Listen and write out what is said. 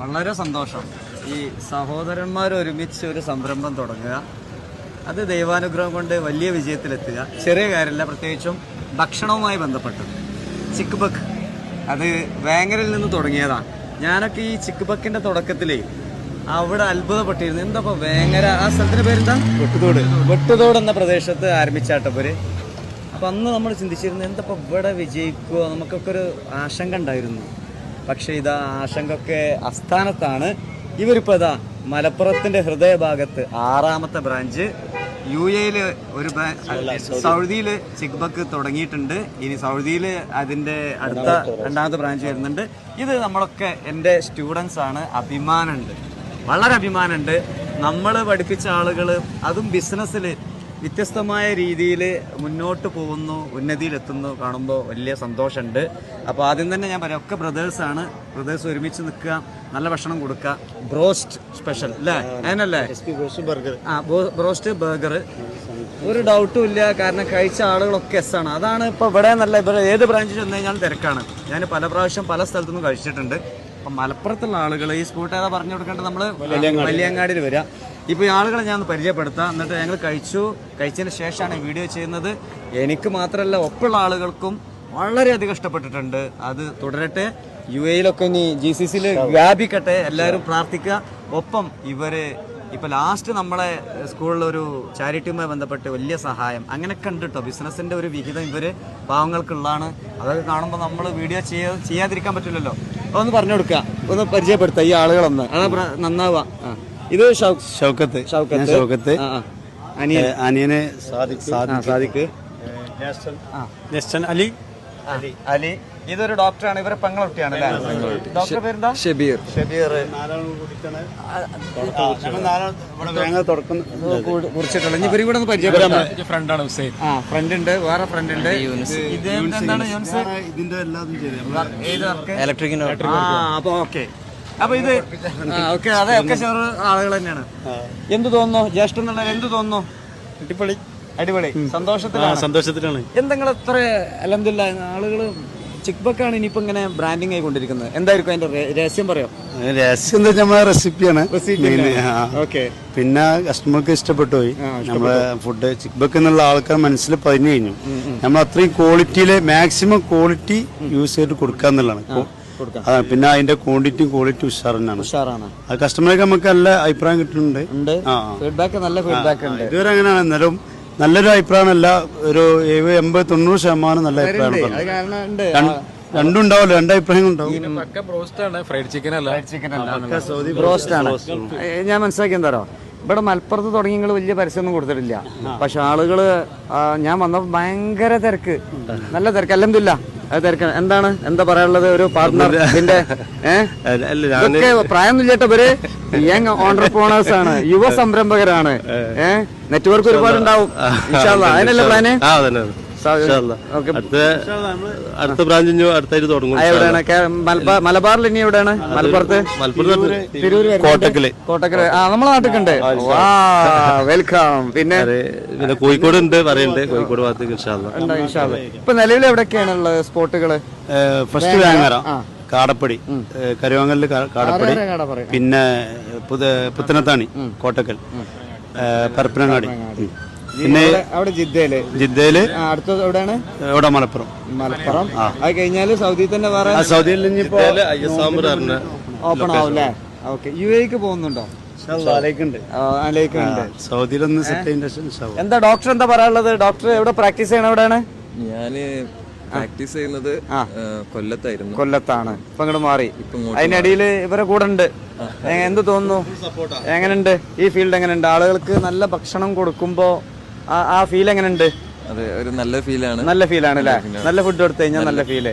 വളരെ സന്തോഷം. ഈ സഹോദരന്മാർ ഒരുമിച്ച് ഒരു സംരംഭം തുടങ്ങുക, അത് ദൈവാനുഗ്രഹം കൊണ്ട് വലിയ വിജയത്തിലെത്തുക ചെറിയ കാര്യമല്ല. പ്രത്യേകിച്ചും ഭക്ഷണവുമായി ബന്ധപ്പെട്ടത് ചിക്ക് ബക്ക്, അത് വേങ്ങരയിൽ നിന്ന് തുടങ്ങിയതാണ്. ഞാനൊക്കെ ഈ ചിക്ക് ബക്കിന്റെ തുടക്കത്തിൽ അവിടെ അത്ഭുതപ്പെട്ടിരുന്നു. എന്താ വേങ്ങര, ആ സ്ഥലത്തിന്റെ പേരെന്താ? വെട്ടുതോട് എന്ന പ്രദേശത്ത് ആരംഭിച്ചാട്ടപ്പര്. അപ്പം അന്ന് നമ്മൾ ചിന്തിച്ചിരുന്നു എന്താ ഇവിടെ വിജയിക്കുമോ, നമുക്കൊക്കെ ഒരു ആശങ്ക ഉണ്ടായിരുന്നു. പക്ഷേ ഇതാ ആശങ്കൊക്കെ അസ്ഥാനത്താണ്. ഇവരിപ്പോൾ ഇതാ മലപ്പുറത്തിന്റെ ഹൃദയഭാഗത്ത് 6ാമത്തെ ബ്രാഞ്ച്, UAE ഒരു സൗദിയിൽ ചിക്ക് ബക്ക് തുടങ്ങിയിട്ടുണ്ട്. ഇനി സൗദിയിൽ അതിൻ്റെ അടുത്ത 2ാമത്തെ ബ്രാഞ്ച് വരുന്നുണ്ട്. ഇത് നമ്മളൊക്കെ എൻ്റെ സ്റ്റുഡൻസ് ആണ്. അഭിമാനമുണ്ട്, വളരെ അഭിമാനമുണ്ട്. നമ്മൾ പഠിപ്പിച്ച ആളുകൾ അതും ബിസിനസ്സിൽ വ്യത്യസ്തമായ രീതിയിൽ മുന്നോട്ട് പോകുന്നു, ഉന്നതിയിലെത്തുന്നു കാണുമ്പോൾ വലിയ സന്തോഷമുണ്ട്. അപ്പോൾ ആദ്യം തന്നെ ഞാൻ പറയാം, ഒക്കെ ബ്രദേഴ്സാണ്. ബ്രദേഴ്സ് ഒരുമിച്ച് നിൽക്കുക, നല്ല ഭക്ഷണം കൊടുക്കുക. ബ്രോസ്റ്റ് സ്പെഷ്യൽ അല്ലേ, അതിനല്ലേ? ബ്രോസ്റ്റ് ബർഗർ ഒരു ഡൗട്ടും ഇല്ല. കാരണം കഴിച്ച ആളുകളൊക്കെ എസ്സാണ്. അതാണ് ഇപ്പോൾ ഇവിടെ നല്ല, ഇവിടെ ഏത് ബ്രാഞ്ചിൽ ചെന്ന് കഴിഞ്ഞാലും തിരക്കാണ്. ഞാൻ പല പ്രാവശ്യം പല സ്ഥലത്തുനിന്നും കഴിച്ചിട്ടുണ്ട്. അപ്പം മലപ്പുറത്തുള്ള ആളുകൾ ഈ സ്പോട്ട് ഏതാ പറഞ്ഞു കൊടുക്കേണ്ടത്? നമ്മൾ വലിയങ്ങാടിയിൽ വരിക. ഇപ്പോൾ ഈ ആളുകളെ ഞാൻ പറഞ്ഞുപെടുത്താം. എന്നിട്ട് ഞങ്ങൾ കഴിച്ചതിന് ശേഷമാണ് വീഡിയോ ചെയ്യുന്നത്. എനിക്ക് മാത്രമല്ല, ഒപ്പമുള്ള ആളുകൾക്കും വളരെയധികം ഇഷ്ടപ്പെട്ടിട്ടുണ്ട്. അത് തുടരട്ടെ. UAE ഇനി GCCയിൽ വ്യാപിക്കട്ടെ. എല്ലാവരും പ്രാർത്ഥിക്കുക. ഒപ്പം ഇപ്പൊ ലാസ്റ്റ് നമ്മളെ സ്കൂളിലൊരു ചാരിറ്റിയുമായി ബന്ധപ്പെട്ട് വലിയ സഹായം അങ്ങനെയൊക്കെ ഉണ്ട് കേട്ടോ. ബിസിനസിന്റെ ഒരു വിഹിതം ഇവര് പാവങ്ങൾക്കുള്ളതാണ്. അതൊക്കെ കാണുമ്പോൾ നമ്മൾ വീഡിയോ ചെയ്യാതിരിക്കാൻ പറ്റില്ലല്ലോ. ഒന്ന് പറഞ്ഞു കൊടുക്കുക, ഒന്ന് പരിചയപ്പെടുത്തുക ഈ ആളുകളൊന്ന്, അതാ നന്നാവുക. ഇത് ഷൗക്കത്ത്, അനിയന് സാദിഖ്, അലി. ഇതൊരു ഡോക്ടറാണ്, ഇവരെ പെങ്ങളുട്ടിയാണ് അല്ലേ? ഡോക്ടറുടെ പേരെന്താ? ഷബീർ. കുറിച്ചിട്ടുള്ള ഇവരും കൂടെ ഒന്ന് പരിചയപ്പെടാം. ഫ്രണ്ടാണ് ഹുസൈൻ. ഫ്രണ്ട് ഉണ്ട്, വേറെ ഫ്രണ്ട് ഉണ്ട്. ഇത് എന്താണ് ഇലക്ട്രിക്കിന്റെ. അപ്പൊ ഓക്കെ. അപ്പൊ ഇത് ഓക്കെ, അതൊക്കെ ചെറു ആളുകൾ തന്നെയാണ്. എന്ത് തോന്നുന്നു ജ്യേഷ്ഠൻ എന്നുള്ള, എന്ത് തോന്നുന്നു? അടിപൊളി സന്തോഷത്തിലാണ്. എന്തെങ്കിലും എത്ര അൽഹംദുലില്ലാ ആളുകള് ചിക്ക് ബക്കാണ് ഇനിയിപ്പോ ഇങ്ങനെ ബ്രാൻഡിങ് ആയിക്കൊണ്ടിരിക്കുന്നത്. എന്തായിരിക്കും അതിന്റെ രഹസ്യം? പറയോ? രഹസ്യം എന്താ വെച്ചാൽ നമ്മളെ റെസിപ്പിയാണ്. പിന്നെ കസ്റ്റമർക്ക് ഇഷ്ടപ്പെട്ടു പോയി നമ്മളെ ഫുഡ്. ചിക്ക് ബക്ക് എന്നുള്ള ആൾക്കാർ മനസ്സിൽ പതിഞ്ഞു കഴിഞ്ഞു. നമ്മൾ അത്രയും ക്വാളിറ്റിയില് മാക്സിമം ക്വാളിറ്റി യൂസ് ചെയ്തിട്ട് കൊടുക്കുക എന്നുള്ളതാണ്. പിന്നെ അതിന്റെ ക്വാളിറ്റി ഉഷാറാണ്. അത് കസ്റ്റമർക്ക് നമുക്ക് നല്ല അഭിപ്രായം കിട്ടുന്നുണ്ട്. ഇതുവരെ അങ്ങനെയാണ്. എന്നാലും നല്ലൊരു അഭിപ്രായമല്ല, ഒരു 70-80-90% നല്ല അഭിപ്രായമാണ്. രണ്ടും ഉണ്ടാവല്ലോ, രണ്ട് അഭിപ്രായങ്ങൾ ഉണ്ടാവും. ഞാൻ മനസ്സിലാക്കി എന്താ, ഇവിടെ മലപ്പുറത്ത് തുടങ്ങി നിങ്ങൾ വലിയ പരസ്യമൊന്നും കൊടുത്തിട്ടില്ല. പക്ഷെ ആളുകള് ഞാൻ വന്നപ്പോ ഭയങ്കര തിരക്ക്, നല്ല തിരക്ക്. അൽഹംദുലില്ലാ തിരക്ക്. എന്താ പറയാനുള്ളത്? ഒരു പാർട്ട്ണർ ഇതിന്റെ പ്രായമൊന്നും ചേട്ടാ, ഇവര് യങ് ഓണ്ടർപ്രണേഴ്സ് ആണ്, യുവ സംരംഭകരാണ്. നെറ്റ്വർക്ക് ഒരുപാടുണ്ടാവും. അതിനല്ലേ പ്ലാന്? അടുത്ത ബ്രാഞ്ച് അടുത്തായിട്ട് തുടങ്ങും. മലബാറിൽ ഇനി എവിടെയാണ്? മലപ്പുറത്ത് തിരൂര്, കോട്ടക്കല്. നമ്മളെ നാട്ടിലുണ്ട്. വെൽക്കം. പിന്നെ കോഴിക്കോട് ഉണ്ട്, പറയുന്നുണ്ട്. കോഴിക്കോട് ഭാഗത്തേക്ക് ഇപ്പൊ നിലവിൽ എവിടെയൊക്കെയാണ് ഉള്ളത് സ്പോട്ടുകള്? ഫസ്റ്റ് വേങ്ങര, കാടപ്പടി, കരുവാങ്ങല് കാടപ്പടി, പിന്നെ പുത്തനത്താണി, കോട്ടക്കൽ, പരപ്പനങ്ങാടി, പിന്നെ അവിടെ ജിദ്ദയില് അടുത്തത് എവിടെയാണ്? ഇവിടെ മലപ്പുറം. അത് കഴിഞ്ഞാല് സൗദി തന്നെ വേറെ. സൗദിയിൽ ഓപ്പൺ ആവും അല്ലേ? ഓക്കെ. UAE പോകുന്നുണ്ടോ? സൗദിയിലൊന്ന് സെറ്റ്. എന്താ ഡോക്ടർ എന്താ പറയാനുള്ളത്? ഡോക്ടർ എവിടെ പ്രാക്ടീസ് ചെയ്യണം? എവിടെയാണ്? ഞാന് പ്രാക്ടീസ് ചെയ്യുന്നത് കൊല്ലത്തായിരുന്നു. കൊല്ലത്താണ്. ഇപ്പൊ ഇങ്ങോട്ട് മാറി. അതിനിടയിൽ ഇവരെ കൂടെ ഉണ്ട്. എന്ത് തോന്നുന്നു? എങ്ങനെയുണ്ട് ഈ ഫീൽഡ്? എങ്ങനെയുണ്ട്? ആളുകൾക്ക് നല്ല ഭക്ഷണം കൊടുക്കുമ്പോ ആ ഫീൽ എങ്ങനെയുണ്ട്? അതെ, ഒരു നല്ല ഫീലാണ്. നല്ല ഫീലാണ് അല്ലേ? നല്ല ഫുഡ് കൊടുത്തു കഴിഞ്ഞാൽ നല്ല ഫീല്.